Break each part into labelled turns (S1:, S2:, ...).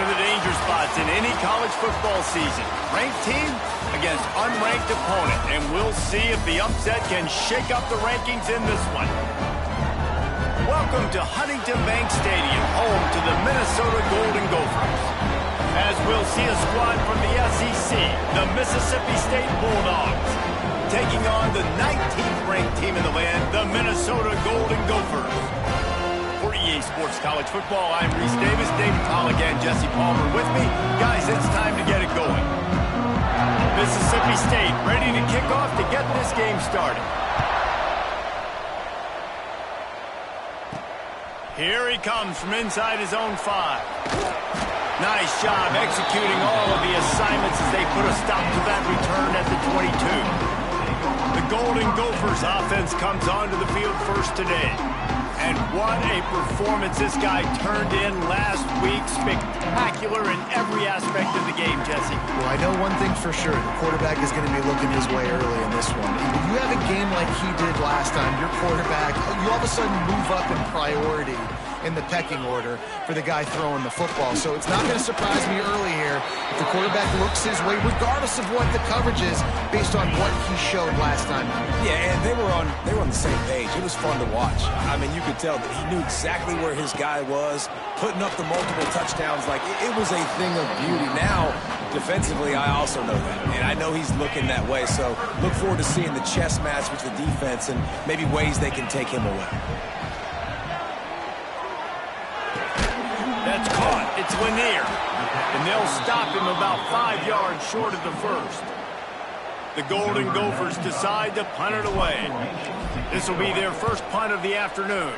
S1: one of the danger spots in any college football season. Ranked team against unranked opponent, and we'll see if the upset can shake up the rankings in this one. Welcome to Huntington Bank Stadium, home to the Minnesota Golden Gophers. As we'll see a squad from the SEC, the Mississippi State Bulldogs, taking on the 19th ranked team in the land, the Minnesota Golden Gophers. For EA Sports College Football, I'm Reese Davis, David Pollack, and Jesse Palmer with me. Guys, it's time to get it going. Mississippi State ready to kick off to get this game started. Here he comes from inside his own 5. Nice job executing all of the assignments as they put a stop to that return at the 22. The Golden Gophers offense comes onto the field first today. And what a performance this guy turned in last week. Spectacular in every aspect of the game, Jesse.
S2: Well, I know one thing for sure. The quarterback is going to be looking his way early in this one. If you have a game like he did last time, your quarterback, you all of a sudden move up in priority in the pecking order for the guy throwing the football. So it's not going to surprise me early here if the quarterback looks his way, regardless of what the coverage is, based on what he showed last time.
S3: Yeah, and they were on the same page. It was fun to watch. I mean, you could tell that he knew exactly where his guy was, putting up the multiple touchdowns. Like, it was a thing of beauty. Now, defensively, I also know that. And I know he's looking that way. So look forward to seeing the chess match with the defense and maybe ways they can take him away.
S1: That's caught. It's Lanier. And they'll stop him about 5 yards short of the first. The Golden Gophers decide to punt it away. This will be their first punt of the afternoon.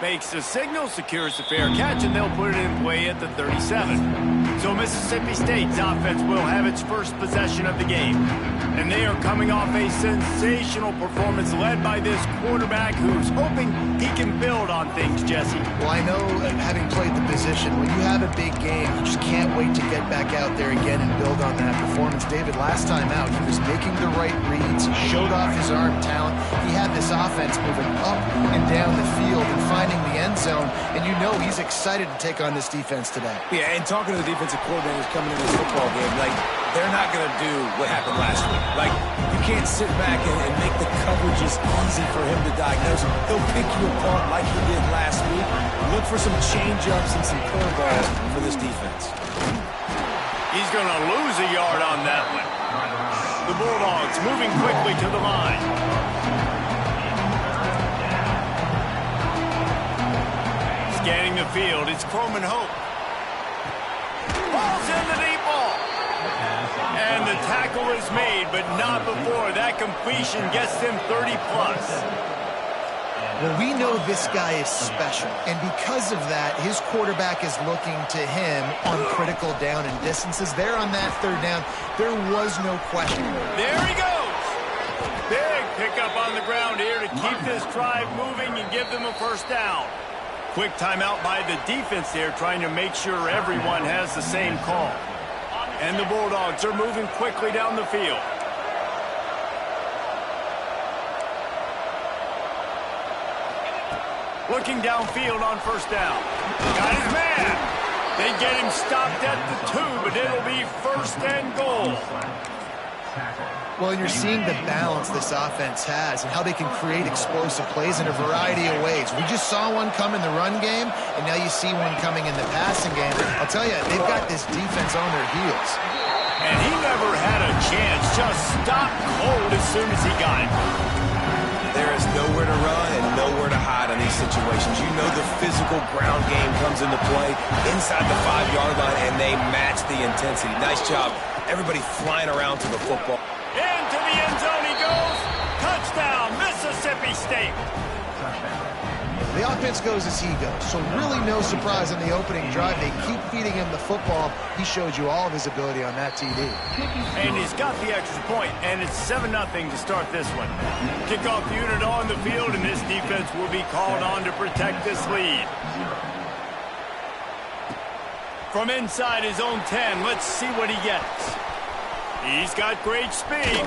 S1: Makes the signal, secures the fair catch, and they'll put it in play at the 37. So Mississippi State's offense will have its first possession of the game. And they are coming off a sensational performance led by this quarterback who's hoping he can build on things, Jesse.
S2: Well, I know, having played the position, when you have a big game, you just can't wait to get back out there again and build on that performance. David, last time out, he was making the right reads. He showed off his arm talent. He had this offense moving up and down the field and finding the end zone, and you know he's excited to take on this defense today.
S3: Yeah, and talking to the defensive coordinators coming into this football game, like, they're not going to do what happened last week. Like, you can't sit back and make the coverages easy for him to diagnose. He'll pick you apart like he did last week. Look for some change-ups and some curveballs for this defense.
S1: He's going to lose a yard on that one. The Bulldogs moving quickly to the line. Scanning the field, it's Croman Hope. Ball's in the deep ball. And the tackle is made, but not before that completion gets them 30-plus.
S2: Well, we know this guy is special, and because of that, his quarterback is looking to him on critical down and distances. There on that third down, there was no question.
S1: There he goes. Big pickup on the ground here to keep this drive moving and give them a first down. Quick timeout by the defense there, trying to make sure everyone has the same call. And the Bulldogs are moving quickly down the field. Looking downfield on first down. Got his man. They get him stopped at the 2, but it'll be first and goal.
S2: Well, and you're seeing the balance this offense has and how they can create explosive plays in a variety of ways. We just saw one come in the run game, and now you see one coming in the passing game. I'll tell you, they've got this defense on their heels.
S1: And he never had a chance, just stopped cold as soon as he got it.
S3: There is nowhere to run and nowhere to hide in these situations. You know the physical ground game comes into play inside the 5-yard line, and they match the intensity. Nice job. Everybody flying around to the football.
S1: Into the end zone he goes. Touchdown, Mississippi State.
S2: The offense goes as he goes, so really no surprise on the opening drive. They keep feeding him the football. He showed you all of his ability on that TD.
S1: And he's got the extra point, and it's 7-0 to start this one. Kickoff unit on the field, and this defense will be called on to protect this lead. From inside his own 10, let's see what he gets. He's got great speed.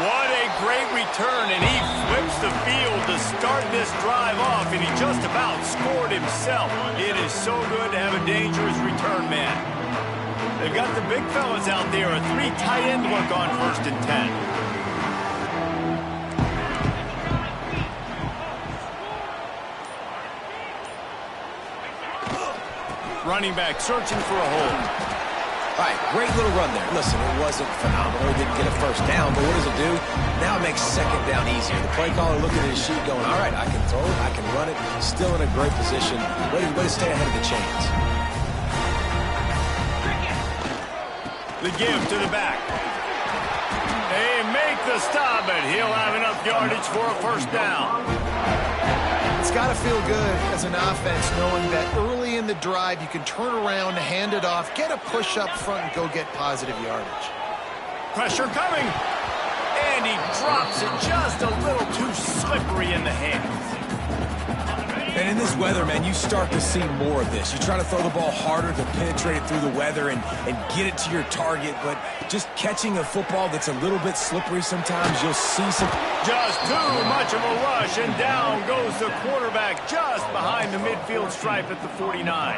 S1: What a great return, and he flips the field to start this drive off, and he just about scored himself. It is so good to have a dangerous return man. They've got the big fellas out there, a 3 tight end look on 1st and 10. Running back searching for a hole.
S3: All right, great little run there. Listen, it wasn't phenomenal. He didn't get a first down, but what does it do? Now it makes 2nd down easier. The play caller looking at his sheet going, all right, I can throw it, I can run it. Still in a great position. Way to stay ahead of the chains.
S1: The give to the back. They make the stop, but he'll have enough yardage for a first down.
S2: It's got to feel good as an offense knowing that early in the drive you can turn around, hand it off, get a push up front, and go get positive yardage.
S1: Pressure coming. And he drops it just a little too slippery in the hands.
S3: And in this weather, man, you start to see more of this. You try to throw the ball harder to penetrate it through the weather and get it to your target, but just catching a football that's a little bit slippery sometimes, you'll see some...
S1: Just too much of a rush, and down goes the quarterback just behind the midfield stripe at the 49.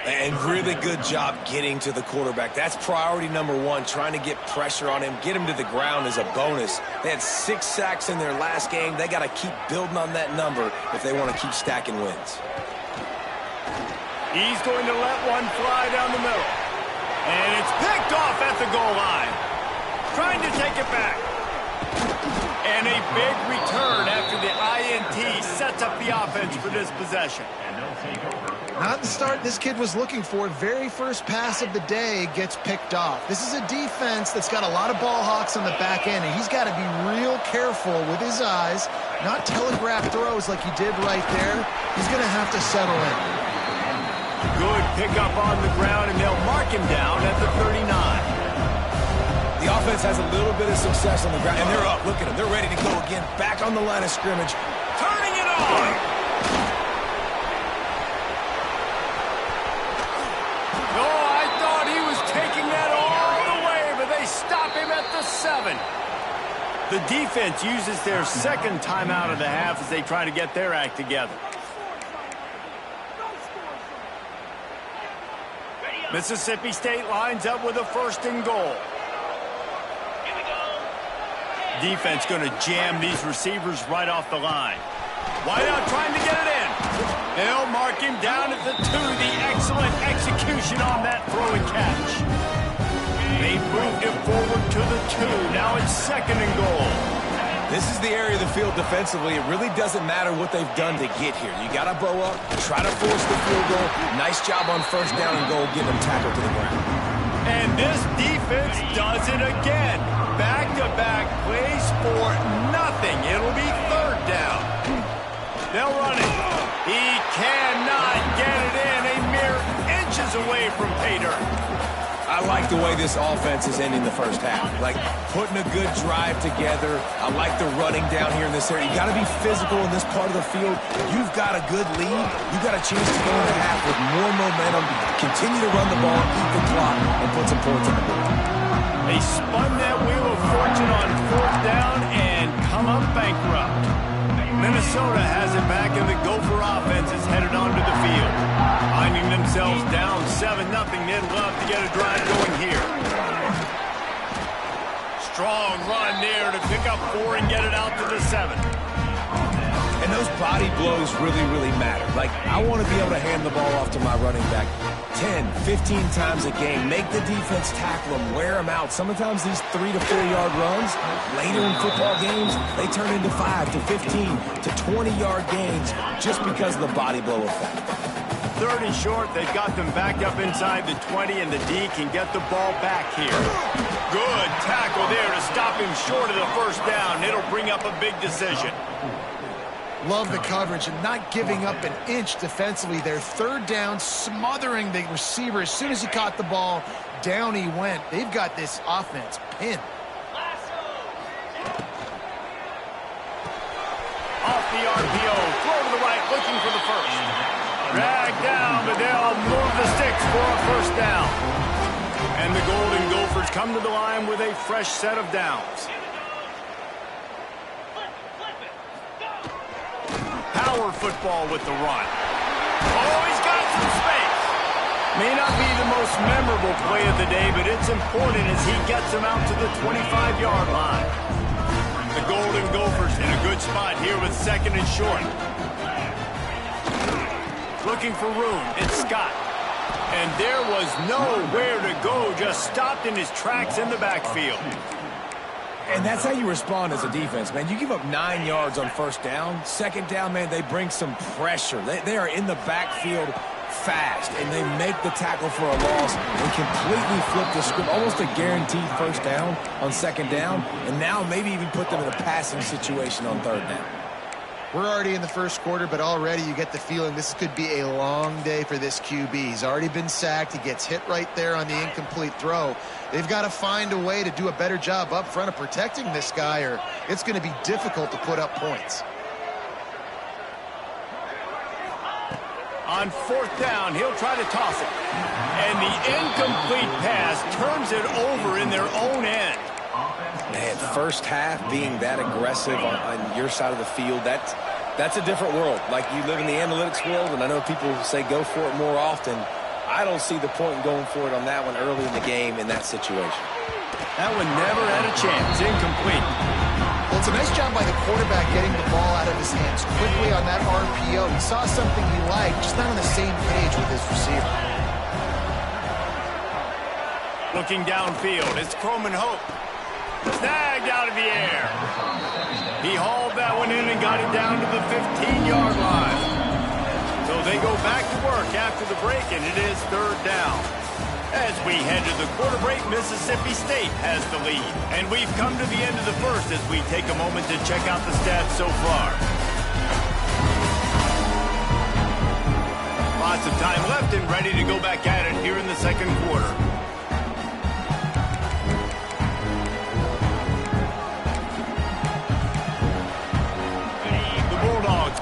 S3: And really good job getting to the quarterback. That's priority number 1, trying to get pressure on him, get him to the ground as a bonus. They had 6 sacks in their last game. They got to keep building on that number if they want to keep stacking wins.
S1: He's going to let one fly down the middle. And it's picked off at the goal line. Trying to take it back. And a big return after the INT sets up the offense for this possession.
S2: Not the start this kid was looking for. Very first pass of the day gets picked off. This is a defense that's got a lot of ball hawks on the back end, and he's got to be real careful with his eyes, not telegraph throws like he did right there. He's going to have to settle in.
S1: Good pickup on the ground, and they'll mark him down at the 39.
S3: The offense has a little bit of success on the ground, and they're up. Look at them. They're ready to go again. Back on the line of scrimmage.
S1: Turning it on. Stop him at the 7. The defense uses their 2nd timeout of the half as they try to get their act together. Mississippi State lines up with a 1st and goal. Defense going to jam these receivers right off the line. Wideout trying to get it in. They'll mark him down at the 2. The excellent execution on that throw and catch. They moved him forward to the 2. Now it's 2nd and goal.
S3: This is the area of the field defensively. It really doesn't matter what they've done to get here. You got to bow up, try to force the field goal. Nice job on 1st down and goal, getting them tackled to the ground.
S1: And this defense does it again. Back-to-back plays for nothing. It'll be 3rd down. They'll run it. He cannot get it in. A mere inches away from pay dirt.
S3: I like the way this offense is ending the first half. Like, putting a good drive together. I like the running down here in this area. You got to be physical in this part of the field. You've got a good lead. You've got a chance to go into half with more momentum. Continue to run the ball, eat the clock, and put some points on the board.
S1: They spun that wheel of fortune on 4th down and come up bankrupt. Minnesota has it back, and the Gopher offense is headed onto the field. Finding themselves down 7-0, they'd love to get a drive going here. Strong run there to pick up 4 and get it out to the 7.
S3: And those body blows really, really matter. Like, I want to be able to hand the ball off to my running back 10, 15 times a game. Make the defense tackle them, wear them out. Sometimes these 3 to 4 yard runs, later in football games, they turn into 5 to 15 to 20-yard gains just because of the body blow effect.
S1: 30 short, they've got them backed up inside the 20, and the D can get the ball back here. Good tackle there to stop him short of the 1st down. It'll bring up a big decision.
S2: Love the coverage and not giving up an inch defensively. Their 3rd down, smothering the receiver. As soon as he caught the ball, down he went. They've got this offense pinned.
S1: Off the RPO, throw to the right, looking for the 1st. Dragged down, but they'll move the sticks for a 1st down. And the Golden Gophers come to the line with a fresh set of downs. power football with the run. Oh, he's got some space. May not be the most memorable play of the day, but it's important as he gets him out to the 25-yard line. The Golden Gophers in a good spot here with second and short. Looking for room, it's Scott. And there was nowhere to go, just stopped in his tracks in the backfield.
S3: And that's how you respond as a defense, man. You give up 9 yards on first down. Second down, man, they bring some pressure. They are in the backfield fast, and they make the tackle for a loss and completely flip the script. Almost a guaranteed first down on second down, and now maybe even put them in a passing situation on third down.
S2: We're already in the first quarter, but already you get the feeling this could be a long day for this QB. He's already been sacked. He gets hit right there on the incomplete throw. They've got to find a way to do a better job up front of protecting this guy, or it's going to be difficult to put up points.
S1: On fourth down, he'll try to toss it. And the incomplete pass turns it over in their own end.
S3: Man, first half being that aggressive on your side of the field, that's a different world. Like, you live in the analytics world, and I know people say go for it more often. I don't see the point in going for it on that one early in the game in that situation.
S1: That one never had a chance. Incomplete.
S2: Well, it's a nice job by the quarterback getting the ball out of his hands quickly on that RPO. He saw something he liked, just not on the same page with his receiver.
S1: Looking downfield, it's Croman Hope. Snagged out of the air. He hauled that one in and got it down to the 15-yard line. So they go back to work after the break, and it is third down. As we head to the quarter break, Mississippi State has the lead. And we've come to the end of the first as we take a moment to check out the stats so far. Lots of time left and ready to go back at it here in the second quarter.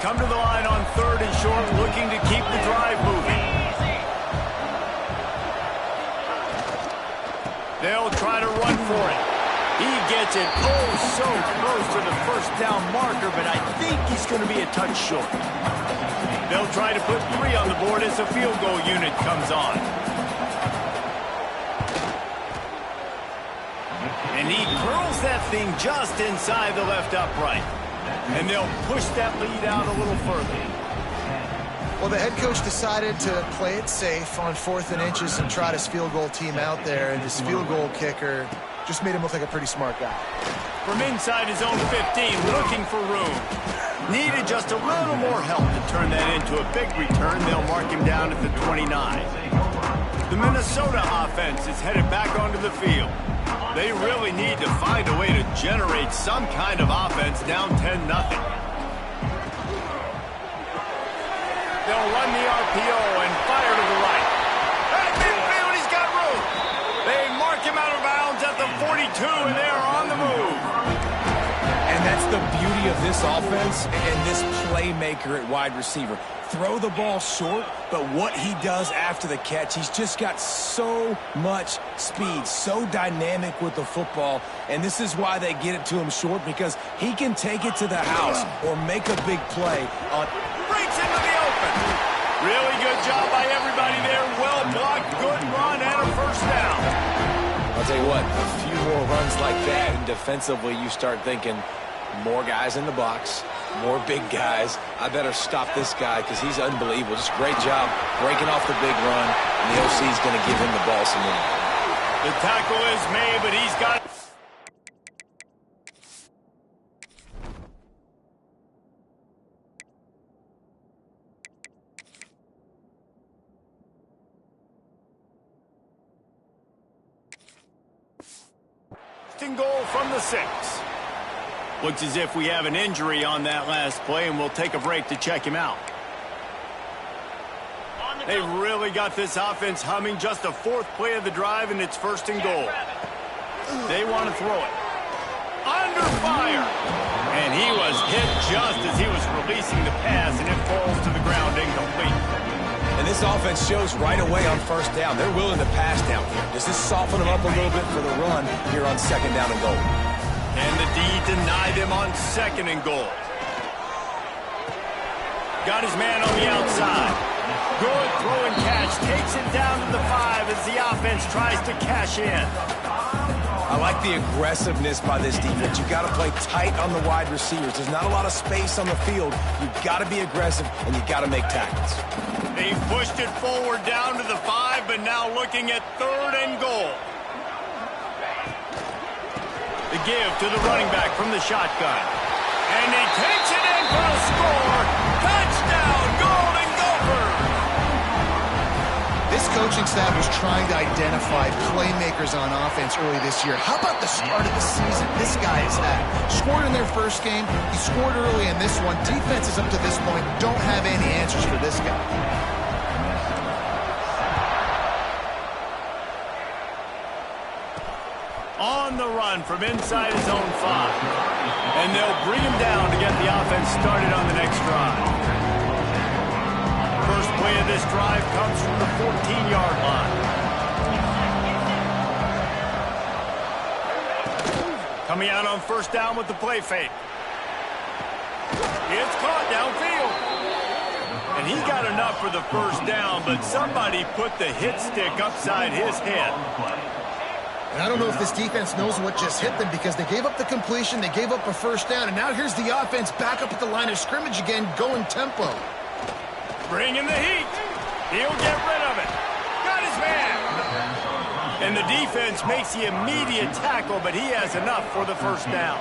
S1: Come to the line on third and short, looking to keep the drive moving. They'll try to run for it. He gets it so close to the first down marker, but I think he's going to be a touch short. They'll try to put 3 on the board as the field goal unit comes on. And he curls that thing just inside the left upright. And they'll push that lead out a little further.
S2: Well, the head coach decided to play it safe on 4th and inches and trot his field goal team out there, and his field goal kicker just made him look like a pretty smart guy.
S1: From inside his own 15, looking for room. Needed just a little more help to turn that into a big return. They'll mark him down at the 29. The Minnesota offense is headed back onto the field. They really need to find a way to generate some kind of offense down 10-0. They'll run the RPO and fire to the right. At midfield, he's got room. They mark him out of bounds at the 42, and they are on the move.
S3: And that's the beauty of this offense and this playmaker at wide receiver. Throw the ball short, but what he does after the catch, he's just got so much speed, so dynamic with the football, and this is why they get it to him short, because he can take it to the house or make a big play on...
S1: Breaks into the open. Really good job by everybody there. Well blocked, good run, and a first down.
S3: I'll tell you what, a few more runs like that, and defensively you start thinking, more guys in the box, more big guys. I better stop this guy because he's unbelievable. Just great job breaking off the big run, and the OC is going to give him the ball some more.
S1: The tackle is made, but he's got... goal from the 6. Looks as if we have an injury on that last play, and we'll take a break to check him out. They've really got this offense humming. Just the 4th play of the drive, and it's 1st and goal. They want to throw it. Under fire! And he was hit just as he was releasing the pass, and it falls to the ground incomplete.
S3: And this offense shows right away on first down. They're willing to pass down here. Does this soften them up a little bit for the run here on 2nd down and goal?
S1: And the D denied them on 2nd and goal. Got his man on the outside. Good throw and catch. Takes it down to the 5 as the offense tries to cash in.
S3: I like the aggressiveness by this defense. You've got to play tight on the wide receivers. There's not a lot of space on the field. You've got to be aggressive, and you've got to make tackles.
S1: They pushed it forward down to the 5, but now looking at 3rd and goal. The give to the running back from the shotgun. And he takes it in for a score. Touchdown, Golden Gophers!
S2: This coaching staff was trying to identify playmakers on offense early this year. How about the start of the season this guy has had? Scored in their first game. He scored early in this one. Defenses up to this point don't have any answers for this guy.
S1: On the run from inside his own 5. And they'll bring him down to get the offense started on the next drive. First play of this drive comes from the 14-yard line. Coming out on first down with the play fake. It's caught downfield. And he got enough for the first down, but somebody put the hit stick upside his head.
S2: And I don't know if this defense knows what just hit them because they gave up the completion, they gave up a first down, and now here's the offense back up at the line of scrimmage again, going tempo.
S1: Bringing the heat. He'll get rid of it. Got his man. And the defense makes the immediate tackle, but he has enough for the first down.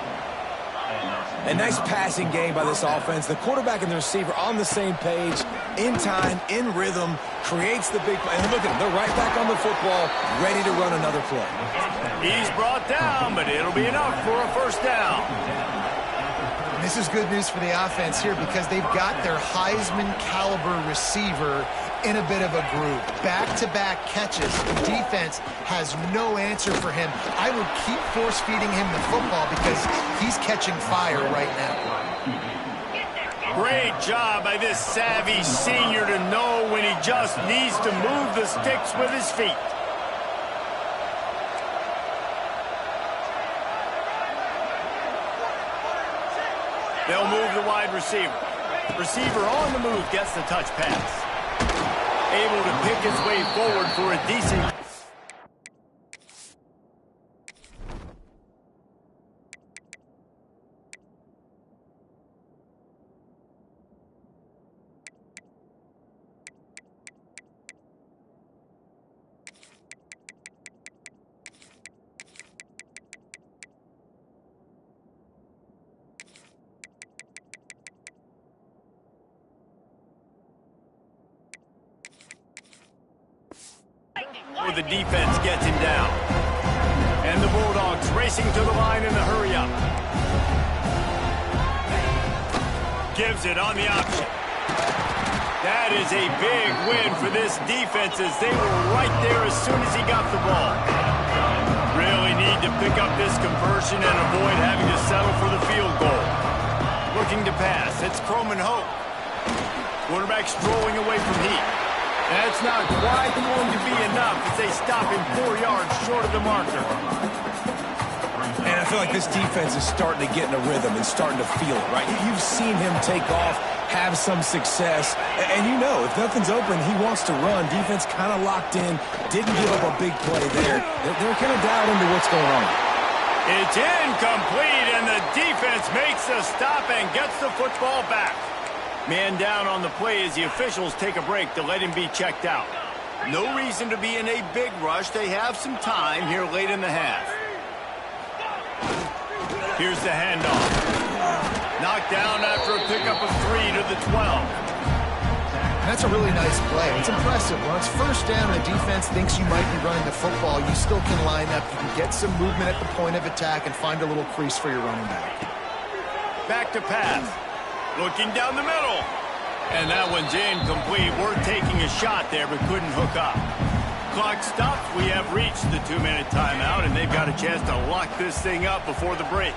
S3: A nice passing game by this offense. The quarterback and the receiver on the same page, in time, in rhythm, creates the big play. And look at them. They're right back on the football, ready to run another play.
S1: He's brought down, but it'll be enough for a first down.
S2: And this is good news for the offense here because they've got their Heisman-caliber receiver in a bit of a groove. Back-to-back catches. The defense has no answer for him. I would keep force-feeding him the football because he's catching fire right now.
S1: Great job by this savvy senior to know when he just needs to move the sticks with his feet. They'll move the wide receiver. Receiver on the move gets the touch pass. Able to pick his way forward for a decent... The defense gets him down. And the Bulldogs racing to the line in the hurry-up. Gives it on the option. That is a big win for this defense as they were right there as soon as he got the ball. Really need to pick up this conversion and avoid having to settle for the field goal. Looking to pass. It's Croman Hope. Quarterback strolling away from heat. That's not quite going to be enough as they stop him 4 yards short of the marker.
S3: And I feel like this defense is starting to get in a rhythm and starting to feel it, right? You've seen him take off, have some success, and you know if nothing's open, he wants to run. Defense kind of locked in, didn't give up a big play there. They're kind of dialed into what's going on.
S1: It's incomplete, and the defense makes the stop and gets the football back. Man down on the play as the officials take a break to let him be checked out. No reason to be in a big rush. They have some time here late in the half. Here's the handoff. Knocked down after a pickup of 3 to the 12.
S2: That's a really nice play. It's impressive. When it's first down and the defense thinks you might be running the football, you still can line up. You can get some movement at the point of attack and find a little crease for your running back.
S1: Back to pass. Looking down the middle. And that one's incomplete. We're taking a shot there, but couldn't hook up. Clock stops. We have reached the 2-minute timeout, and they've got a chance to lock this thing up before the break.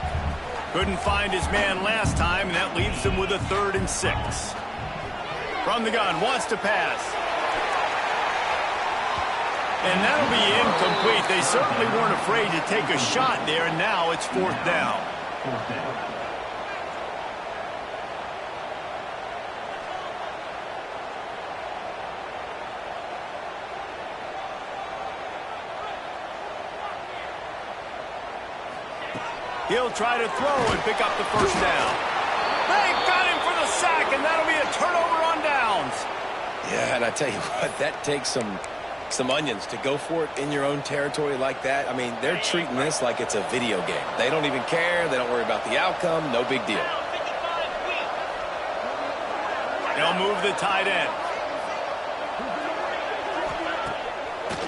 S1: Couldn't find his man last time, and that leaves them with a 3rd and 6. From the gun, wants to pass. And that'll be incomplete. They certainly weren't afraid to take a shot there, and now it's 4th down. He'll try to throw and pick up the first down. They've got him for the sack, and that'll be a turnover on downs.
S3: Yeah, and I tell you what, that takes some onions to go for it in your own territory like that. I mean, they're treating this like it's a video game. They don't even care. They don't worry about the outcome. No big deal.
S1: They'll move the tight end.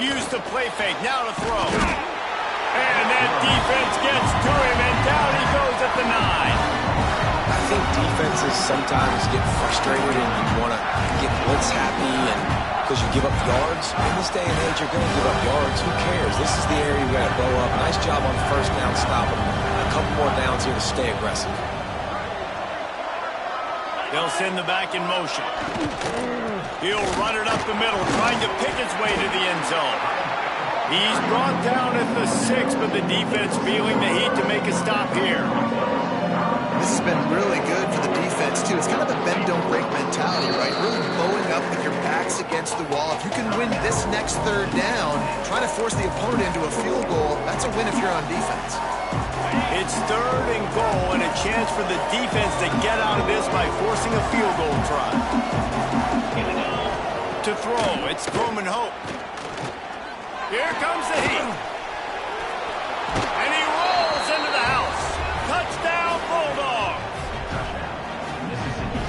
S1: Use the play fake. Now to throw. And that defense gets to him, and down he goes at the 9.
S3: I think defenses sometimes get frustrated and you want to get blitz happy and because you give up yards. In this day and age, you're going to give up yards. Who cares? This is the area you got to blow up. Nice job on first down, stopping them. A couple more downs here to stay aggressive.
S1: They'll send the back in motion. He'll run it up the middle, trying to pick his way to the end zone. He's brought down at the 6, but the defense feeling the heat to make a stop here.
S2: This has been really good for the defense, too. It's kind of a bend-don't-break mentality, right? Really bowing up with your backs against the wall. If you can win this next third down, trying to force the opponent into a field goal, that's a win if you're on defense.
S1: It's 3rd and goal, and a chance for the defense to get out of this by forcing a field goal try. To throw, it's Coleman Hope. Here comes the heat. And he rolls into the house. Touchdown, Bulldogs.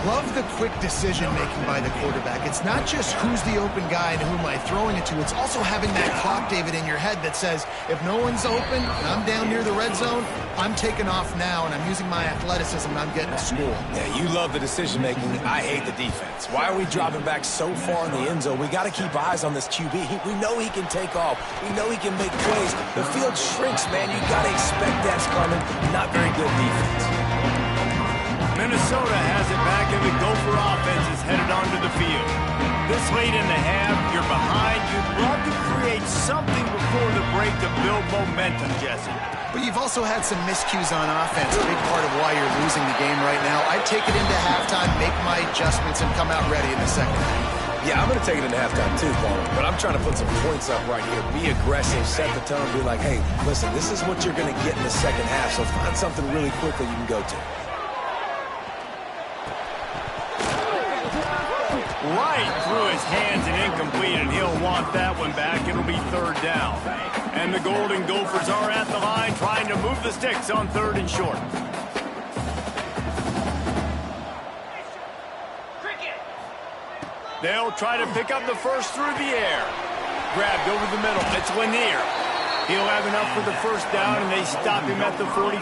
S2: Love the quick decision-making by the quarterback. It's not just who's the open guy and who am I throwing it to. It's also having that clock, David, in your head that says, if no one's open and I'm down near the red zone, I'm taking off now, and I'm using my athleticism, and I'm getting a school.
S3: Yeah, you love the decision-making. I hate the defense. Why are we dropping back so far in the end zone? We got to keep eyes on this QB. We know he can take off. We know he can make plays. The field shrinks, man. You got to expect that's coming. Not very good defense.
S1: Minnesota has it back, and the Gopher offense is headed onto the field. This late in the half, you're behind. You'd love to create something before the break to build momentum, Jesse.
S2: But you've also had some miscues on offense, a big part of why you're losing the game right now. I'd take it into halftime, make my adjustments, and come out ready in the second half.
S3: Yeah, I'm going to take it into halftime too, Paul. But I'm trying to put some points up right here. Be aggressive, set the tone, be like, hey, listen, this is what you're going to get in the second half, so find something really quickly you can go to.
S1: Right through his hands and incomplete, and he'll want that one back. It'll be 3rd down. And the Golden Gophers are at the line trying to move the sticks on 3rd and short. They'll try to pick up the first through the air. Grabbed over the middle. It's Lanier. He'll have enough for the first down, and they stop him at the 45.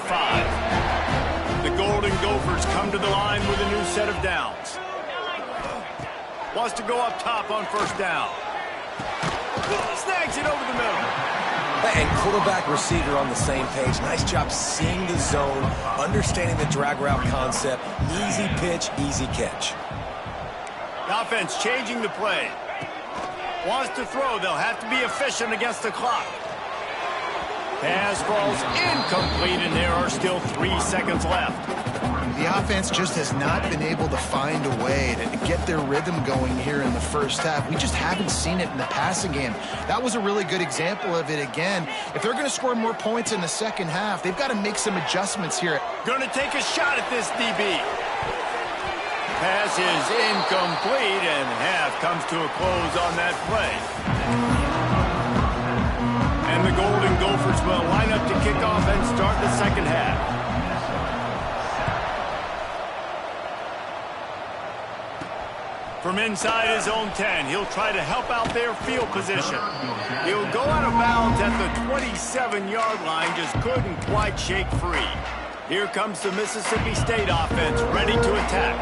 S1: The Golden Gophers come to the line with a new set of downs. Wants to go up top on first down. Snags it over the middle.
S3: And quarterback, receiver on the same page. Nice job seeing the zone, understanding the drag route concept. Easy pitch, easy catch.
S1: The offense changing the play. Wants to throw. They'll have to be efficient against the clock. Pass falls incomplete, and there are still 3 seconds left.
S2: The offense just has not been able to find a way to get their rhythm going here in the first half. We just haven't seen it in the passing game. That was a really good example of it again. If they're going to score more points in the second half, they've got to make some adjustments here.
S1: Going to take a shot at this DB. Pass is incomplete, and half comes to a close on that play. And the Golden Gophers will line up to kick off and start the second half. From inside his own 10, he'll try to help out their field position. He'll go out of bounds at the 27-yard line, just couldn't quite shake free. Here comes the Mississippi State offense, ready to attack.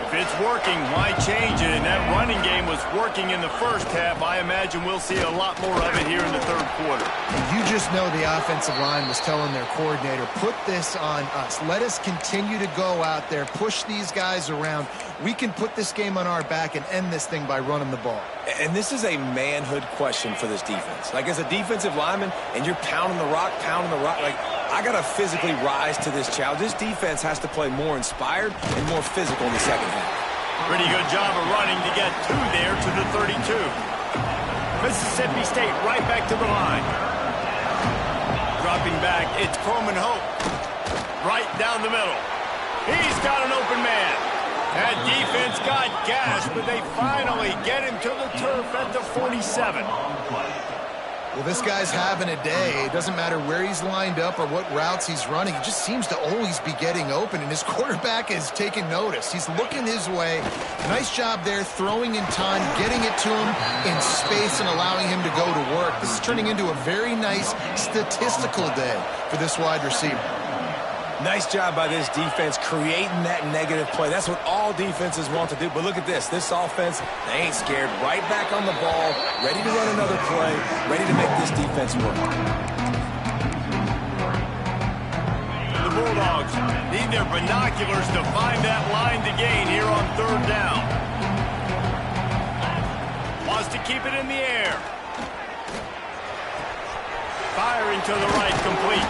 S1: If it's working, why change it? And that running game was working in the first half. I imagine we'll see a lot more of it here in the 3rd quarter.
S2: And you just know the offensive line was telling their coordinator, put this on us. Let us continue to go out there, push these guys around. We can put this game on our back and end this thing by running the ball.
S3: And this is a manhood question for this defense. Like, as a defensive lineman, and you're pounding the rock, like, I got to physically rise to this challenge. This defense has to play more inspired and more physical in the second half.
S1: Pretty good job of running to get 2 there to the 32. Mississippi State right back to the line. Dropping back, it's Coleman Hope. right down the middle. He's got an open man. That defense got gashed, but they finally get him to the turf at the 47.
S2: Well, this guy's having a day. It doesn't matter where he's lined up or what routes he's running. He just seems to always be getting open, and his quarterback is taking notice. He's looking his way. Nice job there, throwing in time, getting it to him in space and allowing him to go to work. This is turning into a very nice statistical day for this wide receiver.
S3: Nice job by this defense creating that negative play. That's what all defenses want to do. But look at this. This offense, they ain't scared. Right back on the ball, ready to run another play, ready to make this defense work.
S1: The Bulldogs need their binoculars to find that line to gain here on 3rd down. Wants to keep it in the air. Firing to the right, complete.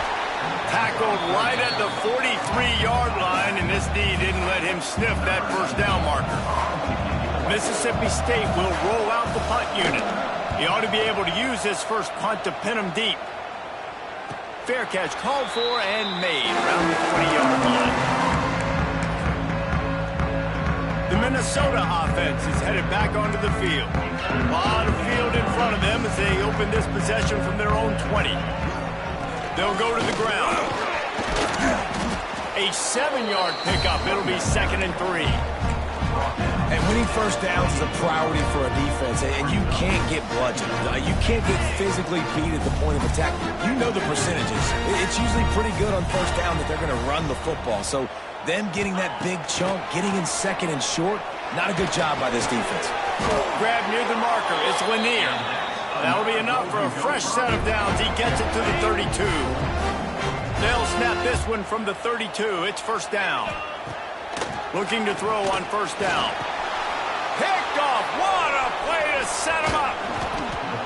S1: Tackled right at the 43-yard line, and this D didn't let him sniff that 1st down marker. Mississippi State will roll out the punt unit. He ought to be able to use this first punt to pin him deep. Fair catch called for and made around the 20-yard line. The Minnesota offense is headed back onto the field. A lot of field in front of them as they open this possession from their own 20. They'll go to the ground. A 7-yard pickup. It'll be 2nd and 3.
S3: And winning first downs is a priority for a defense, and you can't get bludgeoned. You can't get physically beat at the point of attack. You know the percentages. It's usually pretty good on 1st down that they're going to run the football. So them getting that big chunk, getting in 2nd and short, not a good job by this defense.
S1: Grab near the marker. It's Lanier. That'll be enough for a fresh set of downs. He gets it to the 32. They'll snap this one from the 32. It's 1st down. Looking to throw on 1st down. Picked off. What a play to set him up.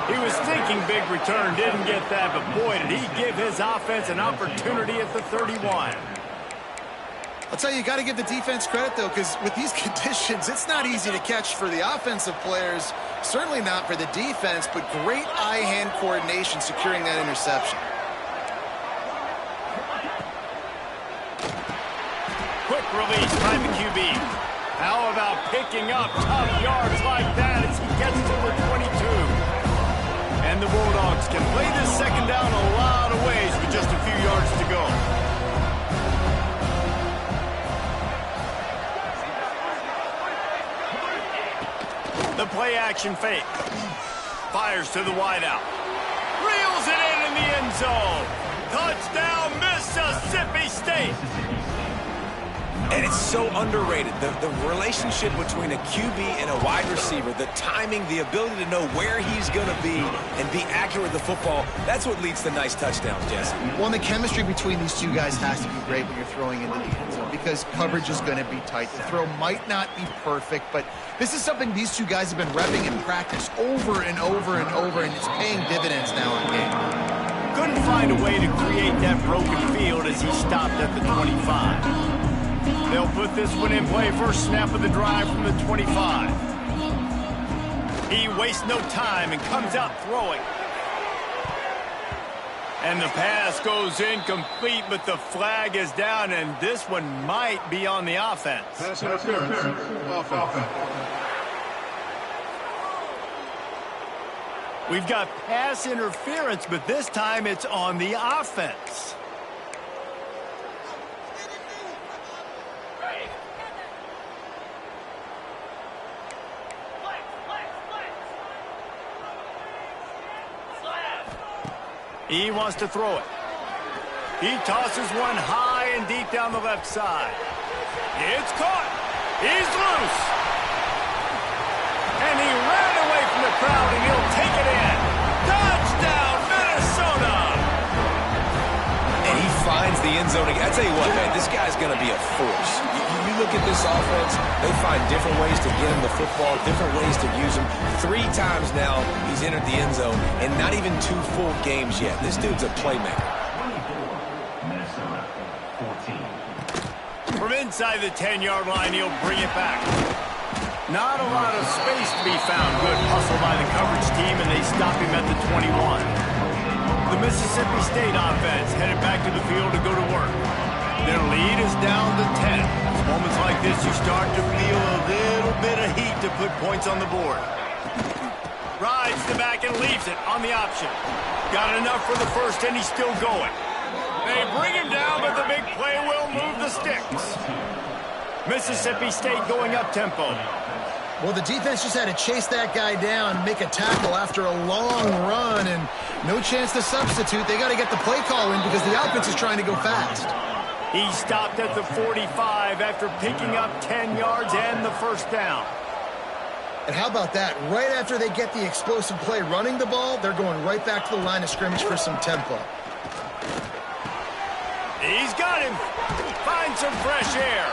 S1: He was thinking big return. Didn't get that, but boy, did he give his offense an opportunity at the 31.
S2: I'll tell you, you got to give the defense credit, though, because with these conditions, it's not easy to catch for the offensive players, certainly not for the defense, but great eye-hand coordination securing that interception.
S1: Quick release by the QB. How about picking up tough yards like that as he gets to the 22? And the Bulldogs can play this 2nd down a lot of ways with just a few yards to go. The play-action fake. Fires to the wideout. Reels it in the end zone. Touchdown, Mississippi State.
S3: And it's so underrated. The relationship between a QB and a wide receiver, the timing, the ability to know where he's going to be and be accurate with the football, that's what leads to nice touchdowns, Jesse.
S2: Well, the chemistry between these two guys has to be great when you're throwing into the end zone because coverage is going to be tight. The throw might not be perfect, but this is something these two guys have been repping in practice over and over and over, and it's paying dividends now in game.
S1: Couldn't find a way to create that broken field as he stopped at the 25. They'll put this one in play. First snap of the drive from the 25. He wastes no time and comes out throwing. And the pass goes incomplete, but the flag is down, and this one might be on the offense.
S4: Pass interference. Offense.
S1: We've got pass interference, but this time it's on the offense. He wants to throw it. He tosses one high and deep down the left side. It's caught. He's loose. And he ran away from the crowd, and he'll take it in. Touchdown, Minnesota!
S3: And he finds the end zone again. I tell you what, man, this guy's going to be a force. You look at this offense, they find different ways to get him the football, different ways to use him. 3 times now he's entered the end zone, and not even 2 full games yet. This dude's a playmaker.
S1: From inside the 10-yard line, he'll bring it back. Not a lot of space to be found. Good hustle by the coverage team, and they stop him at the 21. The Mississippi State offense headed back to the field to go to work. Their lead is down to 10. It's moments like this you start to feel a little bit of heat to put points on the board. Rides the back and leaves it on the option. Got enough for the first, and he's still going. They bring him down, but the big play will move the sticks. Mississippi State going up-tempo.
S2: Well, the defense just had to chase that guy down, make a tackle after a long run, and no chance to substitute. They got to get the play call in because the offense is trying to go fast.
S1: He stopped at the 45 after picking up 10 yards and the first down.
S2: And how about that? Right after they get the explosive play running the ball, they're going right back to the line of scrimmage for some tempo.
S1: He's got him. Find some fresh air.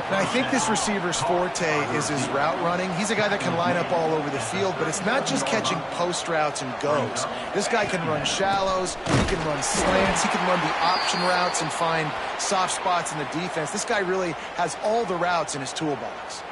S2: And I think this receiver's forte is his route running. He's a guy that can line up all over the field, but it's not just catching post routes and goes. This guy can run shallows, he can run slants, he can run the option routes and find soft spots in the defense. This guy really has all the routes in his toolbox.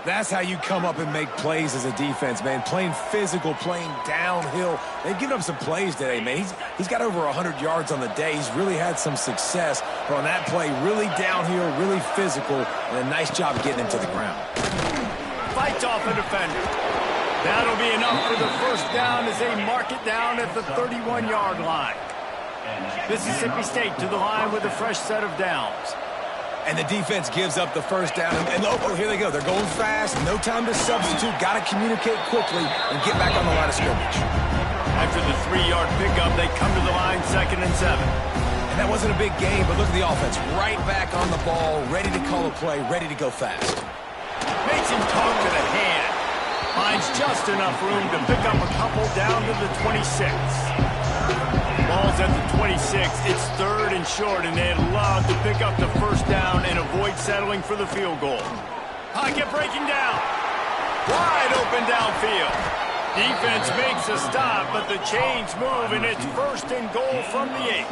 S3: That's how you come up and make plays as a defense, man. Playing physical, playing downhill. They've given up some plays today, man. He's got over 100 yards on the day. He's really had some success. But on that play, really downhill, really physical, and a nice job getting him to the ground.
S1: Fights off a defender. That'll be enough for the first down as they mark it down at the 31-yard line. Mississippi State to the line with a fresh set of downs.
S3: And the defense gives up the first down. And oh, here they go. They're going fast. No time to substitute. Got to communicate quickly and get back on the line of scrimmage.
S1: After the 3-yard pickup, they come to the line 2nd and 7.
S3: And that wasn't a big game, but look at the offense. Right back on the ball, ready to call a play, ready to go fast.
S1: Makes him talk to the hand. Finds just enough room to pick up a couple down to the 26. Ball's at the 26. It's 3rd and short, and they'd love to pick up the first down and avoid settling for the field goal. Pocket breaking down. Wide open downfield. Defense makes a stop, but the chains move, and it's 1st and goal from the 8.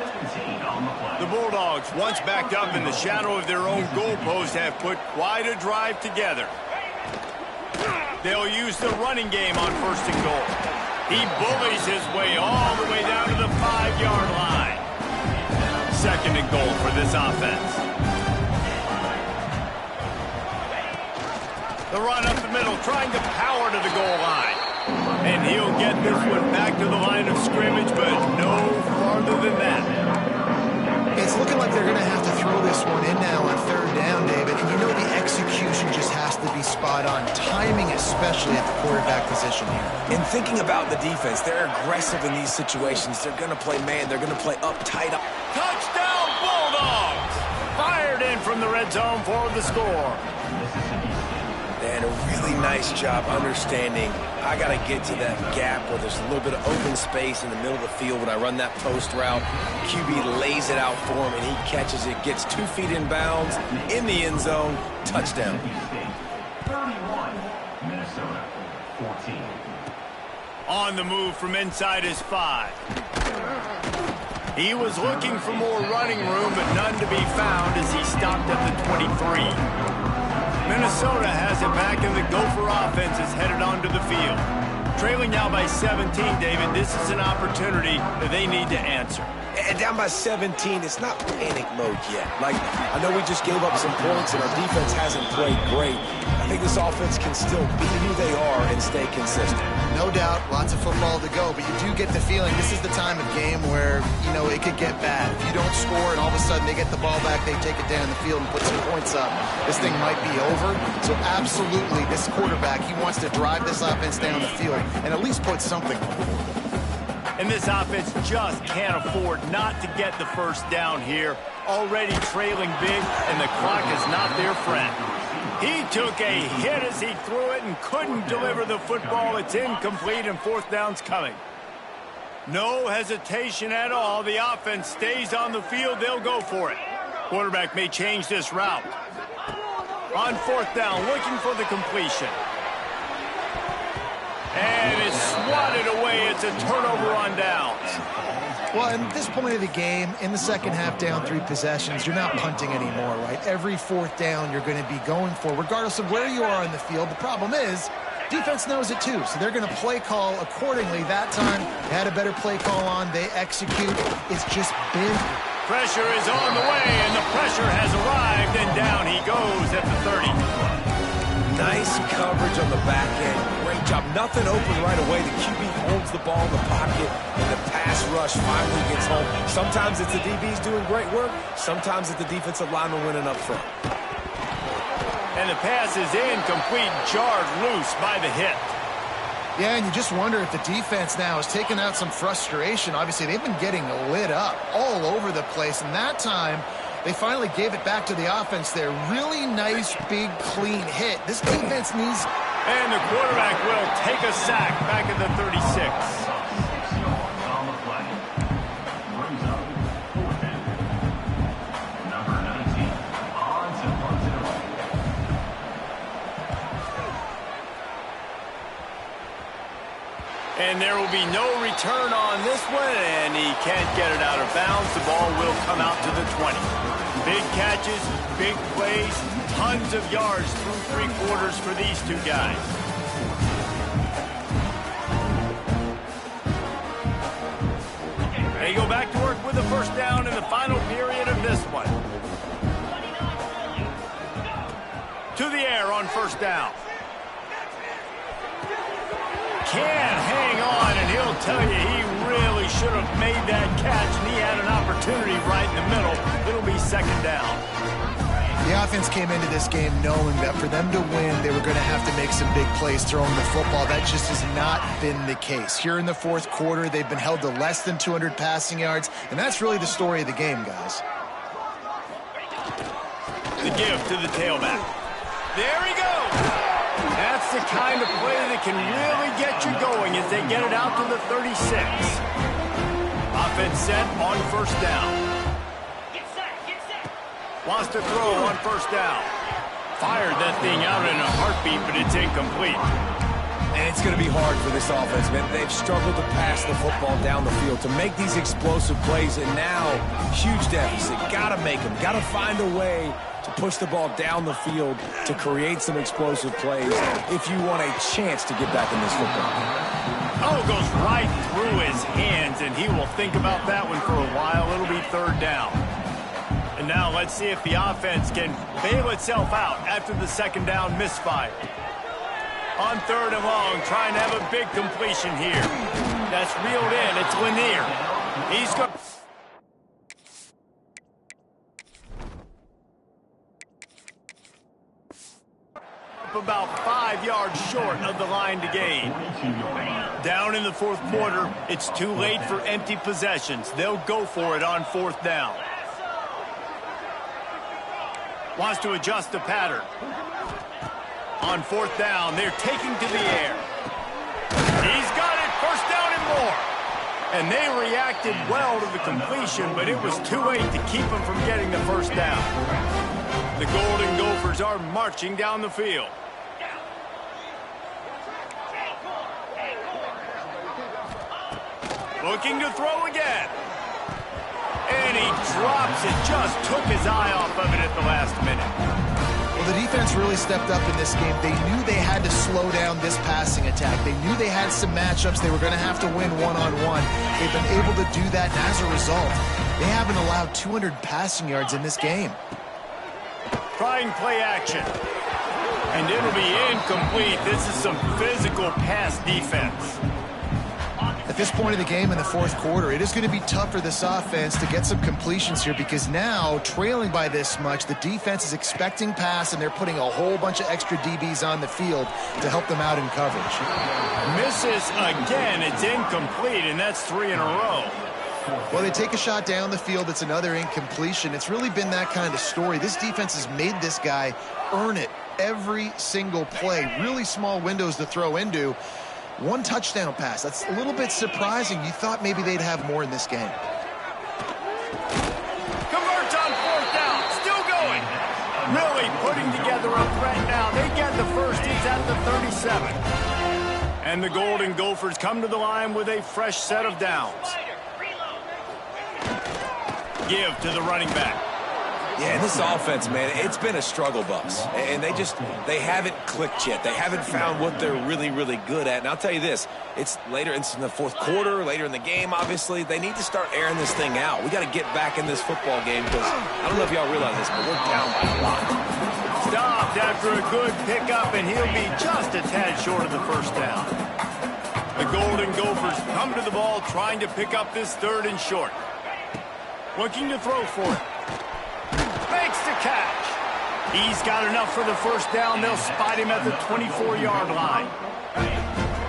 S1: The Bulldogs, once backed up in the shadow of their own goalpost, have put quite a drive together. They'll use the running game on 1st and goal. He bullies his way all the way down to the 5-yard line. 2nd and goal for this offense. The run up the middle, trying to power to the goal line. And he'll get this one back to the line of scrimmage, but no farther than that.
S2: It's looking like they're going to have to throw this one in now on 3rd down, David. And you know the execution just has to be spot on. Timing, especially at the quarterback position here.
S3: And thinking about the defense, they're aggressive in these situations. They're going to play man. They're going to play uptight.
S1: Touchdown, Bulldogs! Fired in from the red zone for the score.
S3: And a really nice job understanding I got to get to that gap where there's a little bit of open space in the middle of the field when I run that post route. QB lays it out for him, and he catches it, gets 2 feet in bounds, in the end zone, touchdown.
S4: 31, Minnesota, 14.
S1: On the move from inside his 5. He was looking for more running room, but none to be found as he stopped at the 23. Minnesota has it back, and the Gopher offense is headed onto the field. Trailing now by 17, David, this is an opportunity that they need to answer.
S3: And down by 17, it's not panic mode yet. Like, I know we just gave up some points, and our defense hasn't played great. I think this offense can still be who they are and stay consistent.
S2: No doubt, lots of football to go, but you do get the feeling this is the time of game where, you know, it could get bad. If you don't score and all of a sudden they get the ball back, they take it down the field and put some points up, this thing might be over. So absolutely, this quarterback, he wants to drive this offense down the field and at least put something on the board.
S1: And this offense just can't afford not to get the first down here. Already trailing big, and the clock is not their friend. He took a hit as he threw it and couldn't deliver the football. It's incomplete, and 4th down's coming. No hesitation at all. The offense stays on the field. They'll go for it. Quarterback may change this route. On 4th down, looking for the completion. And it's swatted away. It's a turnover on downs.
S2: Well, at this point of the game, in the second half, down 3 possessions, you're not punting anymore, right? Every 4th down you're going to be going for, regardless of where you are on the field. The problem is, defense knows it too, so they're going to play call accordingly. That time, they had a better play call on. They execute. It's just been
S1: Pressure is on the way, and the pressure has arrived, and down he goes at the 30.
S3: Nice coverage on the back end. Great job. Nothing open right away. The QB holds the ball in the pocket, and the pass rush finally gets home. Sometimes it's the DBs doing great work. Sometimes it's the defensive lineman winning up front.
S1: And the pass is incomplete, jarred loose by the hit.
S2: Yeah, and you just wonder if the defense now is taking out some frustration. Obviously, they've been getting lit up all over the place, and that time they finally gave it back to the offense there. Really nice, big, clean hit. This defense needs...
S1: And the quarterback will take a sack back at the 36.
S4: 6 yards on the play. Brings up 4th down. Number 19, on to punt it away.
S1: And there will be no return on this one, and he can't get it out of bounds. The ball will come out to the 20. Big catches, big plays, tons of yards through 3 quarters for these two guys. They go back to work with the first down in the final period of this one. To the air on first down. Can hang on, and he'll tell you he really should have made that catch, and he had an opportunity right in the middle. It'll be second down.
S2: The offense came into this game knowing that for them to win, they were going to have to make some big plays throwing the football. That just has not been the case. Here in the fourth quarter, they've been held to less than 200 passing yards, and that's really the story of the game, guys.
S1: The give to the tailback. There he goes. That's the kind of play that can really get you going as they get it out to the 36. Offense set on first down. Wants to throw on first down. Fired that thing out in a heartbeat, but it's incomplete.
S3: And it's going to be hard for this offense, man. They've struggled to pass the football down the field to make these explosive plays, and now huge deficit. Got to make them. Got to find a way to push the ball down the field to create some explosive plays if you want a chance to get back in this football.
S1: Oh, goes right through his hands, and he will think about that one for a while. It'll be third down. And now let's see if the offense can bail itself out after the second down misfire. On third and long, trying to have a big completion here. That's reeled in. It's Lanier. He's got... about 5 yards short of the line to gain. Down in the fourth quarter, it's too late for empty possessions. They'll go for it on fourth down. Wants to adjust the pattern. On fourth down, they're taking to the air. He's got it, first down and more. And they reacted well to the completion, but it was too late to keep them from getting the first down. The Golden Gophers are marching down the field. Looking to throw again. And he drops it. Just took his eye off of it at the last minute.
S2: Well, the defense really stepped up in this game. They knew they had to slow down this passing attack. They knew they had some matchups they were going to have to win one-on-one. They've been able to do that, and as a result, they haven't allowed 200 passing yards in this game.
S1: Trying play action. And it'll be incomplete. This is some physical pass defense.
S2: At this point of the game in the fourth quarter, it is going to be tough for this offense to get some completions here because now, trailing by this much, the defense is expecting pass, and they're putting a whole bunch of extra DBs on the field to help them out in coverage.
S1: Misses again. It's incomplete, and that's 3 in a row.
S2: Well, they take a shot down the field. It's another incompletion. It's really been that kind of story. This defense has made this guy earn it every single play. Really small windows to throw into. One touchdown pass. That's a little bit surprising. You thought maybe they'd have more in this game.
S1: Converts on fourth down. Still going. Really putting together a threat now. They get the first. He's at the 37. And the Golden Gophers come to the line with a fresh set of downs. Give to the running back.
S3: Yeah, and this offense, man, it's been a struggle bus. And they haven't clicked yet. They haven't found what they're really, really good at. And I'll tell you this, it's in the fourth quarter, later in the game, obviously. They need to start airing this thing out. We got to get back in this football game because I don't know if y'all realize this, but we're down by a lot.
S1: Stopped after a good pickup, and he'll be just a tad short of the first down. The Golden Gophers come to the ball trying to pick up this 3rd and short. Looking to throw for it. Makes the catch. He's got enough for the first down. They'll spot him at the 24-yard line.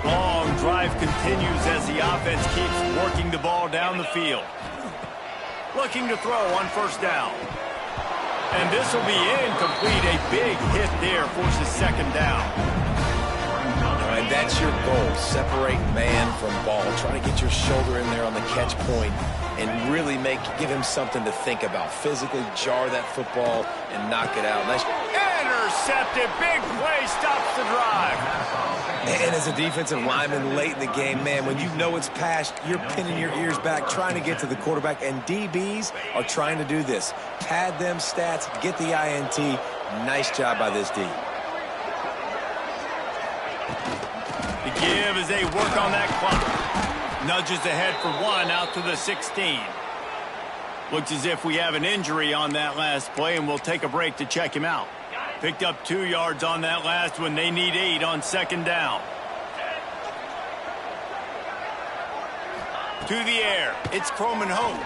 S1: Long drive continues as the offense keeps working the ball down the field. Looking to throw on first down. And this will be incomplete. A big hit there forces 2nd down.
S3: And that's your goal. Separate man from ball. Try to get your shoulder in there on the catch point and really give him something to think about. Physically jar that football and knock it out. Nice.
S1: Intercepted. Big play stops the drive.
S3: And as a defensive lineman late in the game, man, when you know it's past, you're pinning your ears back, trying to get to the quarterback. And DBs are trying to do this. Pad them stats, get the INT. Nice job by this D.
S1: The give as they work on that clock. Nudges ahead for 1 out to the 16. Looks as if we have an injury on that last play, and we'll take a break to check him out. Picked up 2 yards on that last one. They need 8 on 2nd down. To the air. It's Croman Hope.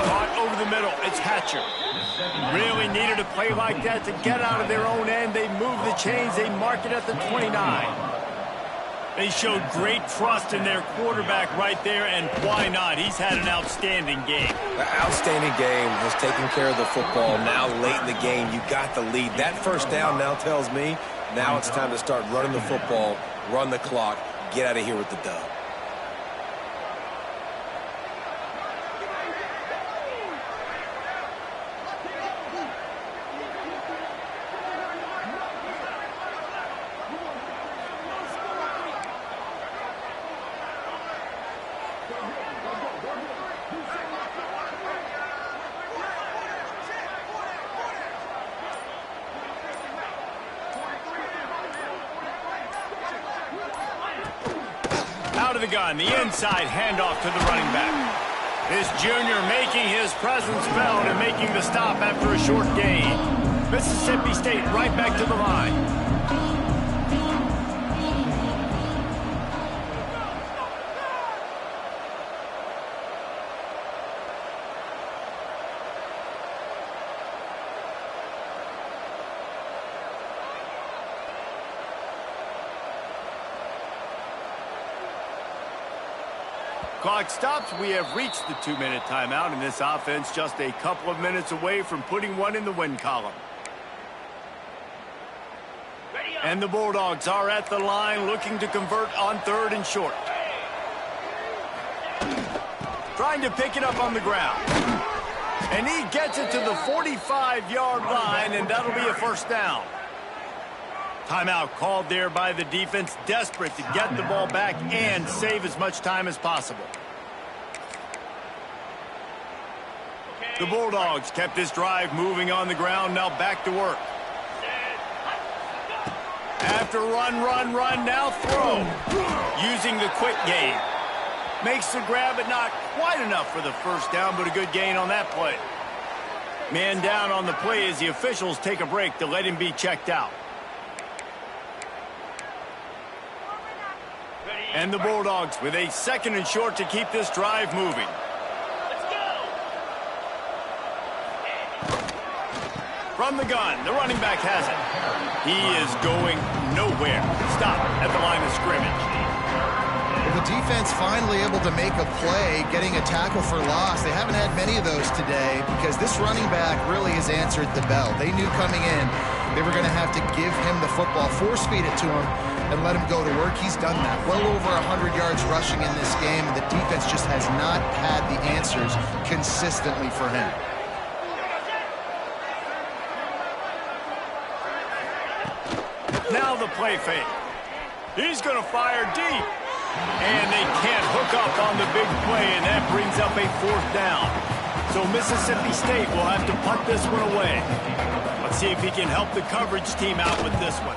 S1: Caught over the middle. It's Hatcher. Really needed a play like that to get out of their own end. They move the chains. They mark it at the 29. They showed great trust in their quarterback right there, and why not? He's had an outstanding game.
S3: The outstanding game has taken care of the football. Now late in the game, you got the lead. That first down now tells me now it's time to start running the football, run the clock, get out of here with the dub.
S1: Out of the gun, the inside handoff to the running back. This junior making his presence felt and making the stop after a short gain. Mississippi State right back to the line. Clock stops. We have reached the 2-minute timeout, and this offense just a couple of minutes away from putting one in the win column. And the Bulldogs are at the line looking to convert on 3rd and short. Trying to pick it up on the ground. And he gets it to the 45-yard line, and that'll be a first down. Timeout called there by the defense, desperate to get the ball back and save as much time as possible. The Bulldogs kept this drive moving on the ground, now back to work. After run, now throw. Using the quick game. Makes the grab, but not quite enough for the first down, but a good gain on that play. Man down on the play as the officials take a break to let him be checked out. And the Bulldogs with a 2nd and short to keep this drive moving. From the gun, the running back has it. He is going nowhere. Stop at the line of scrimmage.
S2: Well, the defense finally able to make a play, getting a tackle for loss. They haven't had many of those today because this running back really has answered the bell. They knew coming in they were going to have to give him the football, force-feed it to him, and let him go to work. He's done that. Well over 100 yards rushing in this game, and the defense just has not had the answers consistently for him.
S1: Now the play fake. He's going to fire deep. And they can't hook up on the big play, and that brings up a 4th down. So Mississippi State will have to punt this one away. Let's see if he can help the coverage team out with this one.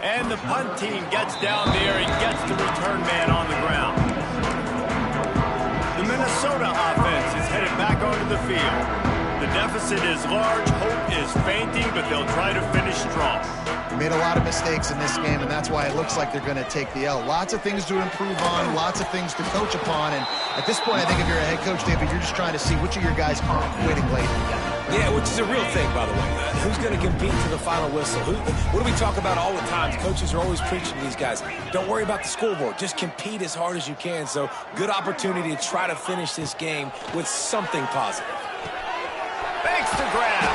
S1: And the punt team gets down there and gets the return man on the ground. The Minnesota offense is headed back onto the field. The deficit is large, hope is fainting, but they'll try to finish strong.
S2: They made a lot of mistakes in this game, and that's why it looks like they're going to take the L. Lots of things to improve on, lots of things to coach upon, and at this point, I think if you're a head coach, David, you're just trying to see which of your guys aren't quitting late in the game.
S3: Yeah, which is a real thing, by the way. Who's going to compete to the final whistle? What do we talk about all the time? Coaches are always preaching to these guys. Don't worry about the scoreboard. Just compete as hard as you can. So, good opportunity to try to finish this game with something positive.
S1: Thanks to grab.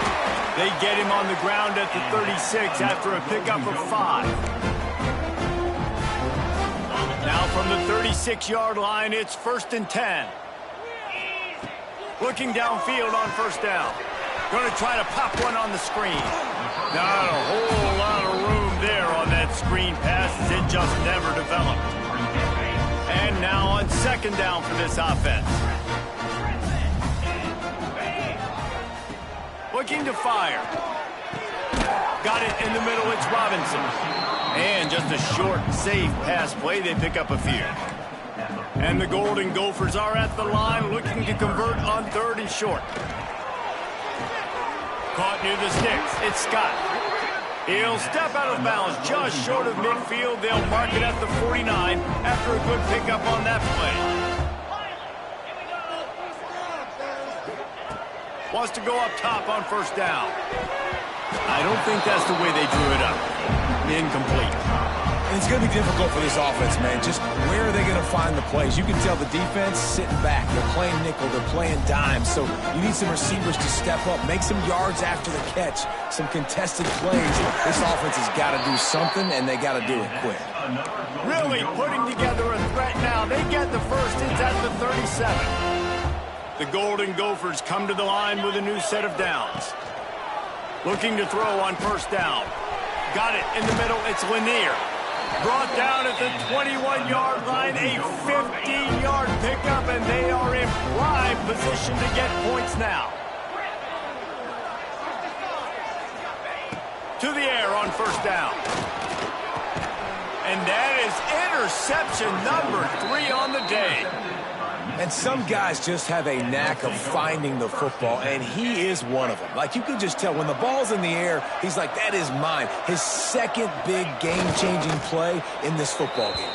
S1: They get him on the ground at the 36 after a pickup of 5. Now from the 36-yard line, it's 1st and 10. Looking downfield on 1st down. Going to try to pop one on the screen. Not a whole lot of room there on that screen pass as it just never developed. And now on 2nd down for this offense. Looking to fire. Got it in the middle, it's Robinson. And just a short, safe pass play, they pick up a few. And the Golden Gophers are at the line looking to convert on 3rd and short. Caught near the sticks, it's Scott. He'll step out of bounds just short of midfield. They'll mark it at the 49 after a good pickup on that play. Wants to go up top on 1st down. I don't think that's the way they drew it up. Incomplete.
S3: And it's going to be difficult for this offense, man. Just where are they going to find the plays? You can tell the defense sitting back. They're playing nickel. They're playing dime. So you need some receivers to step up, make some yards after the catch, some contested plays. This offense has got to do something, and they got to do it quick.
S1: Really putting together a threat now. They get the first. It's at the 37. The Golden Gophers come to the line with a new set of downs. Looking to throw on 1st down. Got it in the middle. It's Lanier. Brought down at the 21-yard line. A 15-yard pickup, and they are in prime position to get points now. To the air on 1st down. And that is interception number 3 on the day.
S3: And some guys just have a knack of finding the football, and he is one of them. Like, you can just tell when the ball's in the air, he's like, that is mine. His second big game-changing play in this football game.